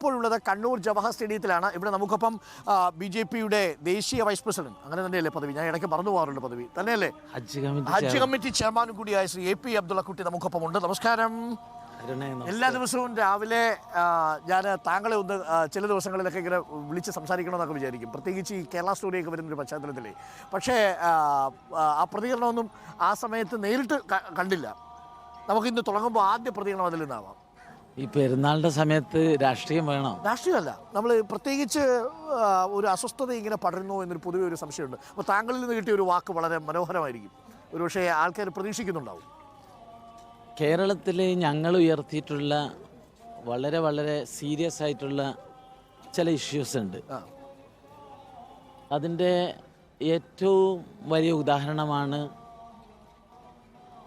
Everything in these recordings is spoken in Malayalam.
ഇപ്പോഴുള്ളത് കണ്ണൂർ ജവഹർ സ്റ്റേഡിയത്തിലാണ്. ഇവിടെ നമുക്കൊപ്പം BJPയുടെ ദേശീയ വൈസ് പ്രസിഡന്റ്, അങ്ങനെ തന്നെയല്ലേ പദവി, ഞാൻ ഇടയ്ക്ക് മറന്നു പോകാറുണ്ട് പദവി തന്നെയല്ലേ, ഹജ്ജ് കമ്മിറ്റി ചെയർമാനും കൂടിയായ ശ്രീ AP അബ്ദുള്ളക്കുട്ടി നമുക്കൊപ്പം ഉണ്ട്. നമസ്കാരം. എല്ലാ ദിവസവും രാവിലെ ഞാൻ താങ്കളെ ഒന്ന് ചില ദിവസങ്ങളിലൊക്കെ ഇങ്ങനെ വിളിച്ച് സംസാരിക്കണമെന്നൊക്കെ വിചാരിക്കും, പ്രത്യേകിച്ച് ഈ കേരള സ്റ്റോറിയൊക്കെ വരുന്നൊരു പശ്ചാത്തലത്തിൽ. പക്ഷേ ആ പ്രതികരണമൊന്നും ആ സമയത്ത് നേരിട്ട് കണ്ടില്ല. നമുക്കിന്ന് തുടങ്ങുമ്പോൾ ആദ്യ പ്രതികരണം അതിൽ നിന്നാവാം. ഈ പെരുന്നാളിൻ്റെ സമയത്ത് രാഷ്ട്രീയം വേണം? രാഷ്ട്രീയമല്ല, നമ്മൾ പ്രത്യേകിച്ച് ഒരു അസ്വസ്ഥത ഇങ്ങനെ പടരുന്നു എന്നൊരു പൊതുവെ ഒരു സംശയമുണ്ട്. അപ്പോൾ താങ്കളിൽ നിന്ന് കിട്ടിയ ഒരു വാക്ക് വളരെ മനോഹരമായിരിക്കും, ഒരുപക്ഷെ ആൾക്കാർ പ്രതീക്ഷിക്കുന്നുണ്ടാവും. കേരളത്തിൽ ഞങ്ങൾ ഉയർത്തിയിട്ടുള്ള വളരെ വളരെ സീരിയസ് ആയിട്ടുള്ള ചില ഇഷ്യൂസ് ഉണ്ട്. അതിൻ്റെ ഏറ്റവും വലിയ ഉദാഹരണമാണ്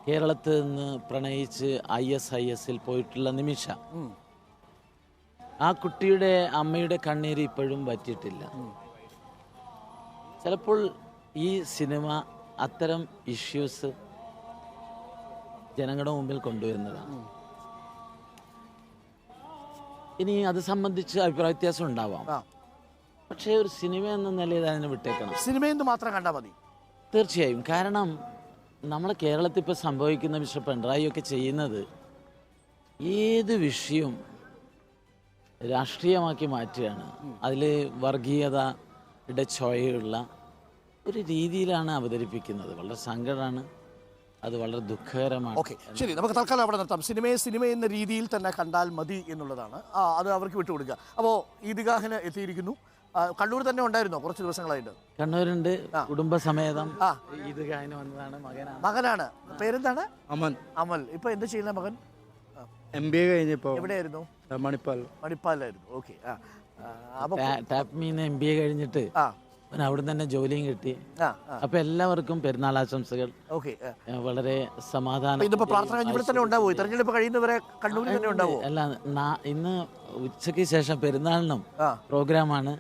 കേരളത്തിൽ നിന്ന് പ്രണയിച്ച് ISISൽ പോയിട്ടുള്ള നിമിഷ. ആ കുട്ടിയുടെ അമ്മയുടെ കണ്ണീര് ഇപ്പോഴും പറ്റിയിട്ടില്ല. ചിലപ്പോൾ ഈ സിനിമ അത്തരം ഇഷ്യൂസ് ജനങ്ങളുടെ മുമ്പിൽ കൊണ്ടുവരുന്നതാണ്. ഇനി അത് സംബന്ധിച്ച് അഭിപ്രായ വ്യത്യാസം ഉണ്ടാവാം, പക്ഷേ ഒരു സിനിമ എന്ന നിലയിൽ അതിനെ വിട്ടേക്കണം. സിനിമയെന്ന് മാത്രം കണ്ടാൽ മതി. തീർച്ചയായും. കാരണം നമ്മളെ കേരളത്തിൽ ഇപ്പോൾ സംഭവിക്കുന്ന മിസ്റ്റർ പിണറായി ഒക്കെ ചെയ്യുന്നത് ഏത് വിഷയവും രാഷ്ട്രീയമാക്കി മാറ്റുകയാണ്. അതിൽ വർഗീയതയുടെ ചോയുള്ള ഒരു രീതിയിലാണ് അവതരിപ്പിക്കുന്നത്. വളരെ സങ്കടമാണ്, അത് വളരെ ദുഃഖകരമാണ്. ഓക്കെ, ശരി, നമുക്ക് തൽക്കാലം അവിടെ നിർത്താം. സിനിമ എന്ന രീതിയിൽ തന്നെ കണ്ടാൽ മതി എന്നുള്ളതാണ്, അത് അവർക്ക് വിട്ടുകൊടുക്കുക. അപ്പോൾ ഈദ്ഗാഹിന് എത്തിയിരിക്കുന്നു. കണ്ണൂർ തന്നെ ഉണ്ടായിരുന്നോ കുറച്ച് ദിവസങ്ങളായിട്ട്? കണ്ണൂരുണ്ട്, കുടുംബസമേതം ഈദ്ഗാഹിന് വന്നതാണ്. മകനാണ്. പേരെന്താണ്? അമൽ. ഇപ്പൊ എന്താ ചെയ്യുന്ന മകൻ? MBA കഴിഞ്ഞപ്പോ എവിടെയായിരുന്നു? മണിപ്പാലായിരുന്നു. ഓക്കെ. ടാപ്മീന്ന് MBA കഴിഞ്ഞിട്ട് അവിടെ തന്നെ ജോലിയും കിട്ടി. അപ്പൊ എല്ലാവർക്കും പെരുന്നാൾ ആശംസകൾ. വളരെ സമാധാനം. അല്ല, ഇന്ന് ഉച്ചയ്ക്ക് ശേഷം പെരുന്നാളിനും പ്രോഗ്രാമാണ്.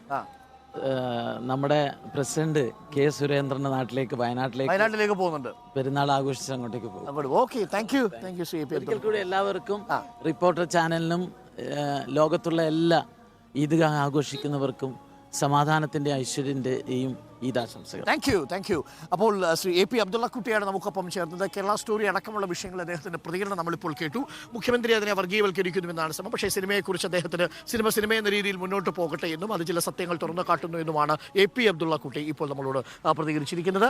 നമ്മുടെ പ്രസിഡന്റ് K. സുരേന്ദ്രന്റെ നാട്ടിലേക്ക് വയനാട്ടിലേക്ക് പോകുന്നുണ്ട്. പെരുന്നാൾ ആഘോഷിച്ച് അങ്ങോട്ടേക്ക് പോകും. ഒരിക്കൽ കൂടി എല്ലാവർക്കും, റിപ്പോർട്ടർ ചാനലിനും ലോകത്തുള്ള എല്ലാ ഈദ്ഗാഹ് ആഘോഷിക്കുന്നവർക്കും സമാധാനത്തിൻ്റെ ഐശ്വര്യൻ്റെയും ഈദാശംസകൾ. Thank you. അപ്പോൾ ശ്രീ AP അബ്ദുള്ളക്കുട്ടിയാണ് നമുക്കൊപ്പം ചേർന്നത്. കേരള സ്റ്റോറി അടക്കമുള്ള വിഷയങ്ങൾ അദ്ദേഹത്തിൻ്റെ പ്രതികരണം നമ്മളിപ്പോൾ കേട്ടു. മുഖ്യമന്ത്രി അതിനെ വർഗീയവൽക്കരിക്കുന്നുവെന്നാണ് ശ്രമം. പക്ഷേ സിനിമയെക്കുറിച്ച് അദ്ദേഹത്തിന് സിനിമ എന്ന രീതിയിൽ മുന്നോട്ട് പോകട്ടെ എന്നും അത് ചില സത്യങ്ങൾ തുറന്നു കാട്ടുന്നു എന്നുമാണ് AP അബ്ദുള്ളക്കുട്ടി ഇപ്പോൾ നമ്മളോട് പ്രതികരിച്ചിരിക്കുന്നത്.